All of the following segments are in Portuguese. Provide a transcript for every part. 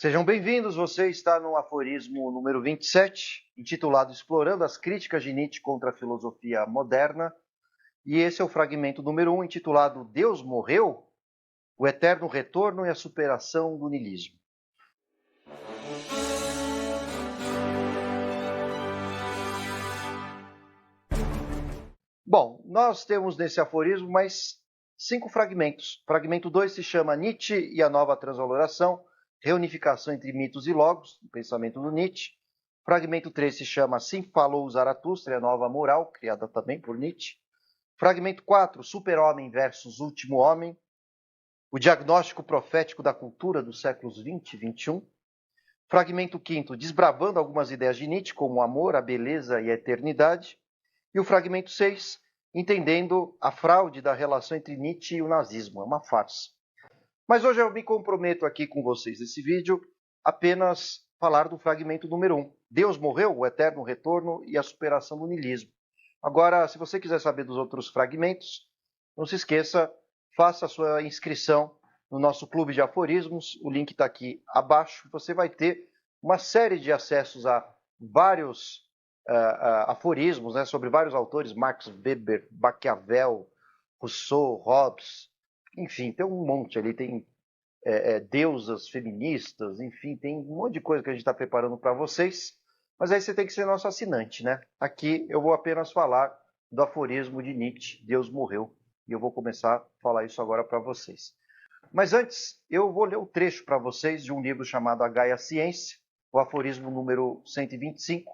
Sejam bem-vindos, você está no aforismo número 27, intitulado Explorando as Críticas de Nietzsche contra a Filosofia Moderna, e esse é o fragmento número 1, intitulado Deus morreu? O eterno retorno e a superação do niilismo. Bom, nós temos nesse aforismo mais 5 fragmentos. Fragmento 2 se chama Nietzsche e a Nova Transvaloração, reunificação entre mitos e logos, o pensamento do Nietzsche. Fragmento 3 se chama Assim Falou Zaratustra e a Nova Moral, criada também por Nietzsche. Fragmento 4, Super-Homem versus Último Homem, o diagnóstico profético da cultura dos séculos 20 e 21. Fragmento 5, desbravando algumas ideias de Nietzsche, como o amor, a beleza e a eternidade. E o fragmento 6, entendendo a fraude da relação entre Nietzsche e o nazismo. É uma farsa. Mas hoje eu me comprometo aqui com vocês nesse vídeo apenas falar do fragmento número 1. Deus morreu, o eterno retorno e a superação do niilismo. Agora, se você quiser saber dos outros fragmentos, não se esqueça, faça a sua inscrição no nosso clube de aforismos. O link está aqui abaixo. Você vai ter uma série de acessos a vários aforismos, né, sobre vários autores, Marx, Weber, Maquiavel, Rousseau, Hobbes, enfim, tem um monte ali, tem deusas feministas, enfim, tem um monte de coisa que a gente está preparando para vocês, mas aí você tem que ser nosso assinante, né? Aqui eu vou apenas falar do aforismo de Nietzsche, Deus morreu, e eu vou começar a falar isso agora para vocês. Mas antes, eu vou ler um trecho para vocês de um livro chamado A Gaia Ciência, o aforismo número 125,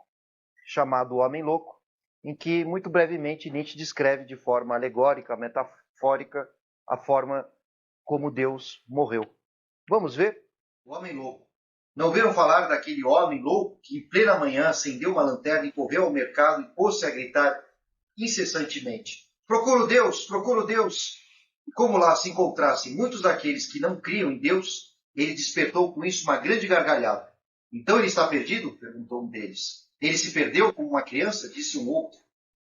chamado O Homem Louco, em que, muito brevemente, Nietzsche descreve de forma alegórica, metafórica, a forma como Deus morreu. Vamos ver? O Homem Louco. Não ouviram falar daquele homem louco que, em plena manhã, acendeu uma lanterna e correu ao mercado e pôs-se a gritar incessantemente: Procuro Deus! Procuro Deus! E como lá se encontrassem muitos daqueles que não criam em Deus, ele despertou com isso uma grande gargalhada. Então ele está perdido? Perguntou um deles. Ele se perdeu como uma criança? Disse um outro.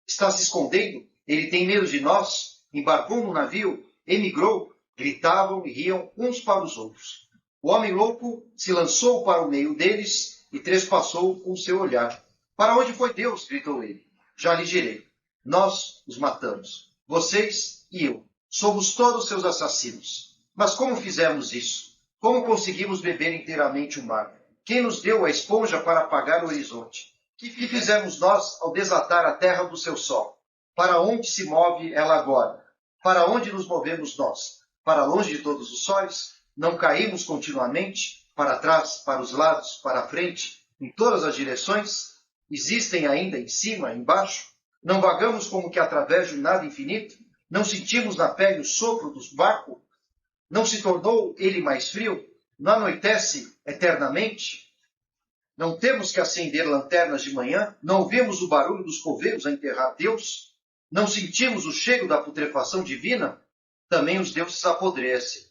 Está se escondendo? Ele tem medo de nós? Embarcou no navio? Emigrou? Gritavam e riam uns para os outros. O homem louco se lançou para o meio deles e trespassou com seu olhar. Para onde foi Deus? Gritou ele. Já lhe direi. Nós os matamos. Vocês e eu. Somos todos seus assassinos. Mas como fizemos isso? Como conseguimos beber inteiramente o mar? Quem nos deu a esponja para apagar o horizonte? Que fizemos nós ao desatar a terra do seu sol? Para onde se move ela agora? Para onde nos movemos nós? Para longe de todos os sóis? Não caímos continuamente? Para trás, para os lados, para a frente, em todas as direções? Existem ainda em cima, embaixo? Não vagamos como que através de um nada infinito? Não sentimos na pele o sopro do vácuo? Não se tornou ele mais frio? Não anoitece eternamente? Não temos que acender lanternas de manhã? Não ouvimos o barulho dos coveiros a enterrar Deus? Não sentimos o cheiro da putrefação divina? Também os deuses apodrecem.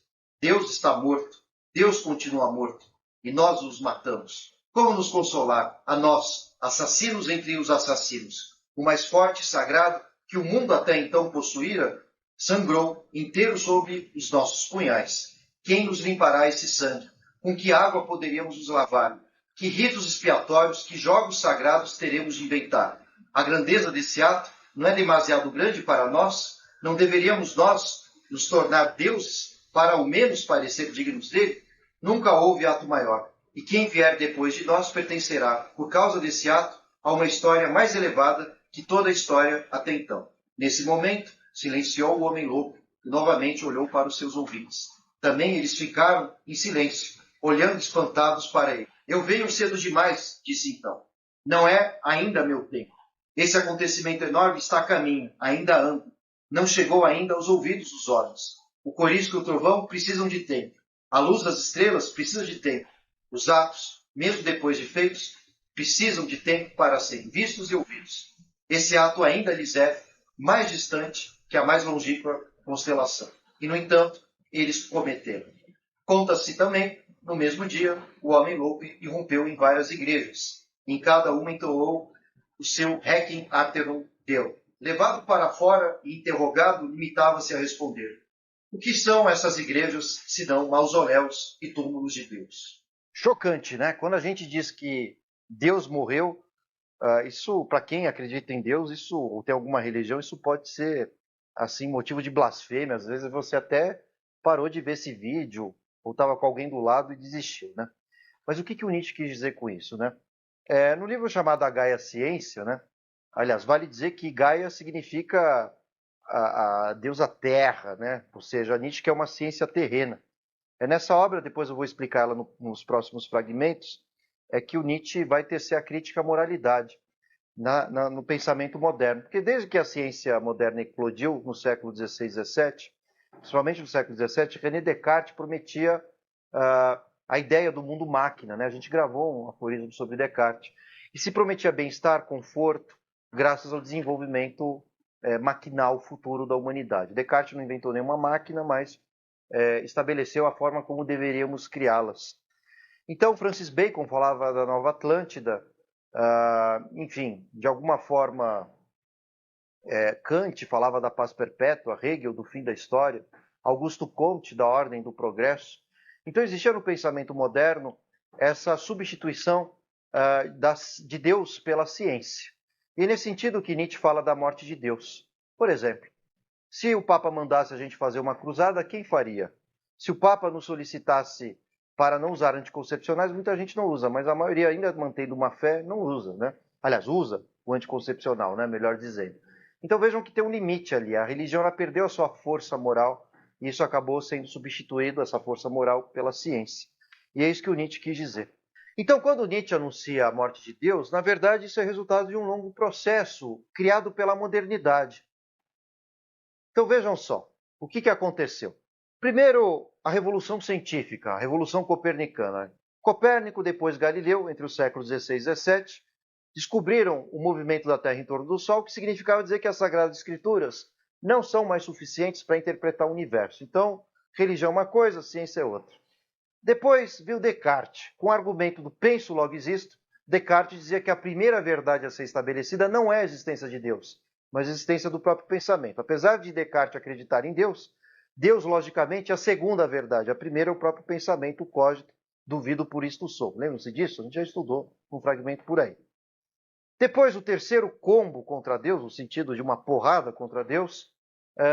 Deus está morto. Deus continua morto. E nós os matamos. Como nos consolar, a nós, assassinos entre os assassinos? O mais forte e sagrado que o mundo até então possuíra, sangrou inteiro sobre os nossos punhais. Quem nos limpará esse sangue? Com que água poderíamos nos lavar? Que ritos expiatórios, que jogos sagrados teremos de inventar? A grandeza desse ato não é demasiado grande para nós? Não deveríamos nós nos tornar deuses para ao menos parecer dignos dele? Nunca houve ato maior. E quem vier depois de nós pertencerá, por causa desse ato, a uma história mais elevada que toda a história até então. Nesse momento, silenciou o homem louco e novamente olhou para os seus ouvintes. Também eles ficaram em silêncio, olhando espantados para ele. Eu venho cedo demais, disse então. Não é ainda meu tempo. Esse acontecimento enorme está a caminho, ainda anda. Não chegou ainda aos ouvidos dos homens. O corisco e o trovão precisam de tempo. A luz das estrelas precisa de tempo. Os atos, mesmo depois de feitos, precisam de tempo para serem vistos e ouvidos. Esse ato ainda lhes é mais distante que a mais longínqua constelação. E, no entanto, eles cometeram. Conta-se também, no mesmo dia, o homem louco irrompeu em várias igrejas. Em cada uma entoou o seu Requiem Aeternum Deo. Levado para fora e interrogado, limitava-se a responder: o que são essas igrejas, senão mausoléus e túmulos de Deus? chocante, né? Quando a gente diz que Deus morreu, isso, para quem acredita em Deus, isso, ou tem alguma religião, isso pode ser, assim, motivo de blasfêmia. Às vezes você até parou de ver esse vídeo, ou estava com alguém do lado e desistiu, né? Mas o que, que o Nietzsche quis dizer com isso, né? No livro chamado A Gaia Ciência, né? Aliás, vale dizer que Gaia significa a deusa terra, né? Ou seja, Nietzsche que é uma ciência terrena. É nessa obra, depois eu vou explicar ela nos próximos fragmentos, é que o Nietzsche vai tecer a crítica à moralidade no pensamento moderno. Porque desde que a ciência moderna eclodiu no século XVI e XVII, principalmente no século XVII, René Descartes prometia a ideia do mundo máquina. Né? A gente gravou um aforismo sobre Descartes. E se prometia bem-estar, conforto, graças ao desenvolvimento maquinal futuro da humanidade. Descartes não inventou nenhuma máquina, mas estabeleceu a forma como deveríamos criá-las. Então, Francis Bacon falava da Nova Atlântida, enfim, de alguma forma, Kant falava da paz perpétua, Hegel do fim da história, Augusto Comte da ordem do progresso. Então, existia no pensamento moderno essa substituição de Deus pela ciência. E nesse sentido que Nietzsche fala da morte de Deus. Por exemplo, se o Papa mandasse a gente fazer uma cruzada, quem faria? Se o Papa nos solicitasse para não usar anticoncepcionais, muita gente não usa, mas a maioria, ainda mantendo uma fé, não usa, né? Aliás, usa o anticoncepcional, né? Melhor dizendo. Então vejam que tem um limite ali. A religião ela perdeu a sua força moral e isso acabou sendo substituído, essa força moral, pela ciência. E é isso que o Nietzsche quis dizer. Então, quando Nietzsche anuncia a morte de Deus, na verdade isso é resultado de um longo processo criado pela modernidade. Então vejam só, o que aconteceu? Primeiro, a Revolução Científica, a Revolução Copernicana. Copérnico, depois Galileu, entre os séculos XVI e XVII, descobriram o movimento da Terra em torno do Sol, que significava dizer que as Sagradas Escrituras não são mais suficientes para interpretar o universo. Então, religião é uma coisa, ciência é outra. Depois veio Descartes, com o argumento do penso logo existo. Descartes dizia que a primeira verdade a ser estabelecida não é a existência de Deus, mas a existência do próprio pensamento. Apesar de Descartes acreditar em Deus, Deus, logicamente, é a segunda verdade. A primeira é o próprio pensamento, o cogito, duvido por isto sou. Lembram-se disso? A gente já estudou um fragmento por aí. Depois, o terceiro combo contra Deus, no sentido de uma porrada contra Deus,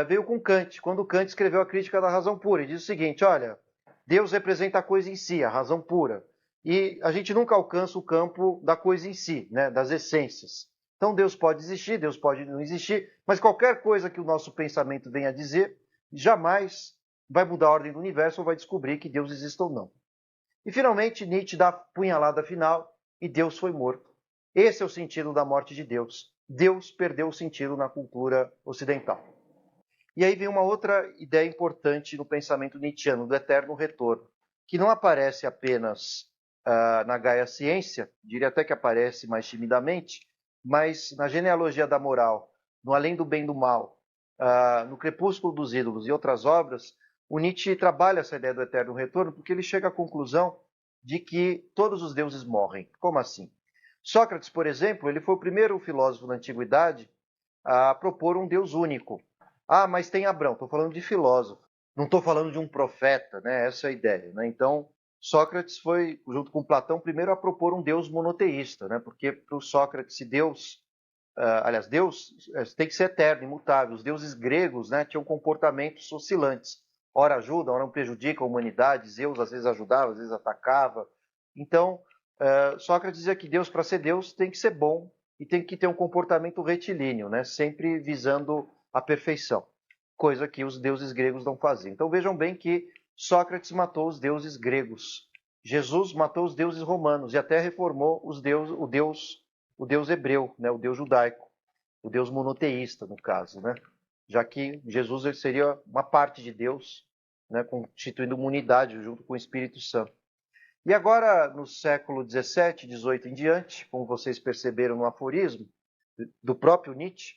veio com Kant, quando Kant escreveu a Crítica da Razão Pura. E diz o seguinte, olha, Deus representa a coisa em si, a razão pura. E a gente nunca alcança o campo da coisa em si, né, das essências. Então Deus pode existir, Deus pode não existir, mas qualquer coisa que o nosso pensamento venha a dizer, jamais vai mudar a ordem do universo ou vai descobrir que Deus existe ou não. E finalmente Nietzsche dá a punhalada final e Deus foi morto. Esse é o sentido da morte de Deus. Deus perdeu o sentido na cultura ocidental. E aí vem uma outra ideia importante no pensamento nietzschiano, do eterno retorno, que não aparece apenas na Gaia Ciência, diria até que aparece mais timidamente, mas na Genealogia da Moral, no Além do Bem e do Mal, no Crepúsculo dos Ídolos e outras obras, o Nietzsche trabalha essa ideia do eterno retorno porque ele chega à conclusão de que todos os deuses morrem. Como assim? Sócrates, por exemplo, ele foi o primeiro filósofo da antiguidade a propor um Deus único. Ah, mas tem Abrão, estou falando de filósofo, não estou falando de um profeta, né? Essa é a ideia. Né? Então, Sócrates foi, junto com Platão, primeiro a propor um Deus monoteísta, né? Porque para o Sócrates, se Deus, aliás, Deus tem que ser eterno, imutável. Os deuses gregos, né, tinham comportamentos oscilantes. Ora ajudam, ora não prejudicam a humanidade. Zeus às vezes ajudava, às vezes atacava. Então, Sócrates dizia que Deus, para ser Deus, tem que ser bom e tem que ter um comportamento retilíneo, né? Sempre visando a perfeição, coisa que os deuses gregos não faziam. Então vejam bem que Sócrates matou os deuses gregos, Jesus matou os deuses romanos e até reformou o Deus hebreu, né? O Deus judaico, o Deus monoteísta no caso, né? Já que Jesus ele seria uma parte de Deus, né? Constituindo uma unidade junto com o Espírito Santo. E agora, no século XVII, XVIII em diante, como vocês perceberam no aforismo do próprio Nietzsche,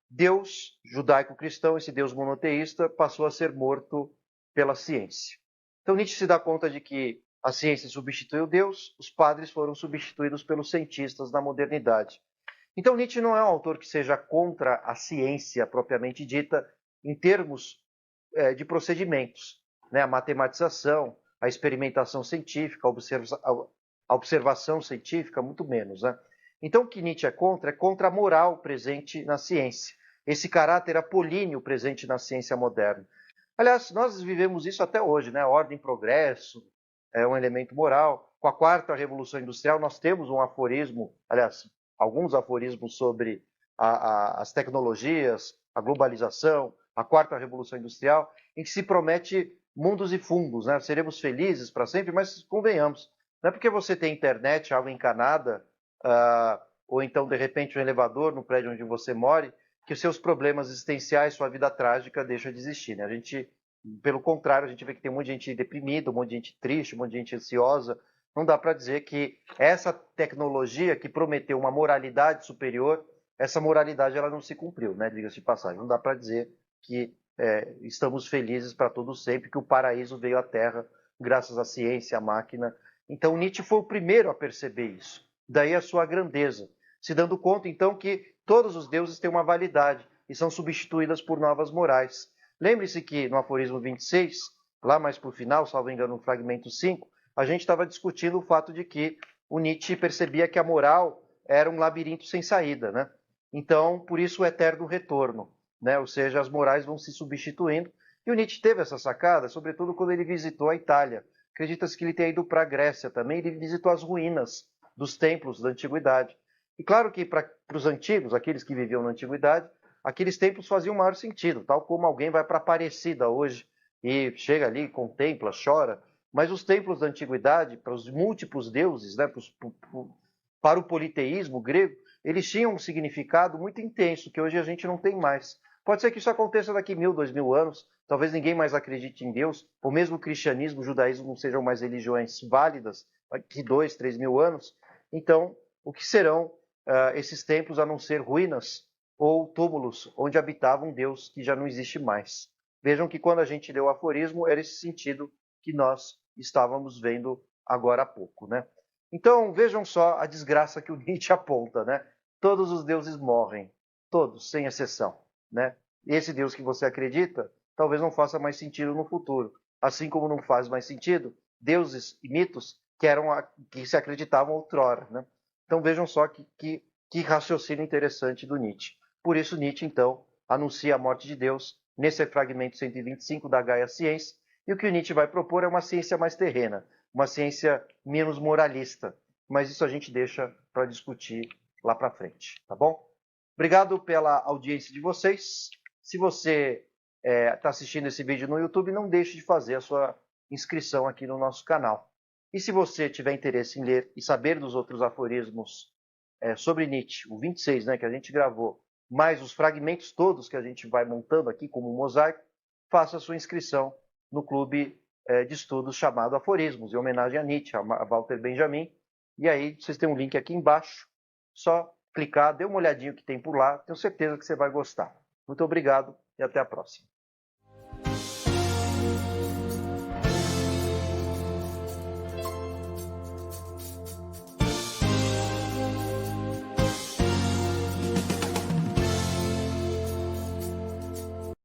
Deus judaico-cristão, esse Deus monoteísta, passou a ser morto pela ciência. Então Nietzsche se dá conta de que a ciência substituiu Deus, os padres foram substituídos pelos cientistas na modernidade. Então Nietzsche não é um autor que seja contra a ciência propriamente dita em termos de procedimentos, né? A matematização, a experimentação científica, a observação científica, muito menos, né? Então, o que Nietzsche é contra a moral presente na ciência, esse caráter apolíneo presente na ciência moderna. Aliás, nós vivemos isso até hoje, né? Ordem e progresso é um elemento moral. Com a quarta revolução industrial, nós temos um aforismo, aliás, alguns aforismos sobre as tecnologias, a globalização, a quarta revolução industrial, em que se promete mundos e fundos, né? Seremos felizes para sempre, mas convenhamos, não é porque você tem internet, água encanada, ou então, de repente, um elevador no prédio onde você mora, que os seus problemas existenciais, sua vida trágica deixa de existir, né? A gente, pelo contrário, a gente vê que tem um monte de gente deprimida, um monte de gente triste, um monte de gente ansiosa. Não dá para dizer que essa tecnologia que prometeu uma moralidade superior, essa moralidade ela não se cumpriu, né? Diga-se de passagem. Não dá para dizer que estamos felizes para todos sempre, que o paraíso veio à Terra graças à ciência, à máquina. Então Nietzsche foi o primeiro a perceber isso. Daí a sua grandeza, se dando conta então que todos os deuses têm uma validade e são substituídas por novas morais. Lembre-se que no aforismo 26, lá mais para o final, salvo engano, no fragmento 5, a gente estava discutindo o fato de que o Nietzsche percebia que a moral era um labirinto sem saída, né? Então, por isso o eterno retorno, né? Ou seja, as morais vão se substituindo. E o Nietzsche teve essa sacada, sobretudo quando ele visitou a Itália. Acredita-se que ele tenha ido para a Grécia também, ele visitou as ruínas dos templos da antiguidade. E claro que para os antigos, aqueles que viviam na antiguidade, aqueles templos faziam maior sentido, tal como alguém vai para Aparecida hoje e chega ali, contempla, chora. Mas os templos da antiguidade, para os múltiplos deuses, né, para o politeísmo grego, eles tinham um significado muito intenso, que hoje a gente não tem mais. Pode ser que isso aconteça daqui 1000, 2000 anos, talvez ninguém mais acredite em Deus, ou mesmo o cristianismo, o judaísmo não sejam mais religiões válidas, daqui 2, 3 mil anos. Então, o que serão esses templos a não ser ruínas ou túmulos onde habitava um Deus que já não existe mais? Vejam que quando a gente leu o aforismo, era esse sentido que nós estávamos vendo agora há pouco, né? Então, vejam só a desgraça que o Nietzsche aponta, né? Todos os deuses morrem, todos, sem exceção, né? Esse Deus que você acredita, talvez não faça mais sentido no futuro, assim como não faz mais sentido deuses e mitos que se acreditavam outrora, né? Então vejam só que raciocínio interessante do Nietzsche. Por isso Nietzsche, então, anuncia a morte de Deus nesse fragmento 125 da Gaia Ciência, e o que o Nietzsche vai propor é uma ciência mais terrena, uma ciência menos moralista, mas isso a gente deixa para discutir lá para frente, tá bom? Obrigado pela audiência de vocês. Se você está assistindo esse vídeo no YouTube, não deixe de fazer a sua inscrição aqui no nosso canal. E se você tiver interesse em ler e saber dos outros aforismos sobre Nietzsche, o 26, né, que a gente gravou, mais os fragmentos todos que a gente vai montando aqui como um mosaico, faça a sua inscrição no clube de estudos chamado Aforismos, em homenagem a Nietzsche, a Walter Benjamin. E aí vocês têm um link aqui embaixo, só clicar, dê uma olhadinha o que tem por lá, tenho certeza que você vai gostar. Muito obrigado e até a próxima.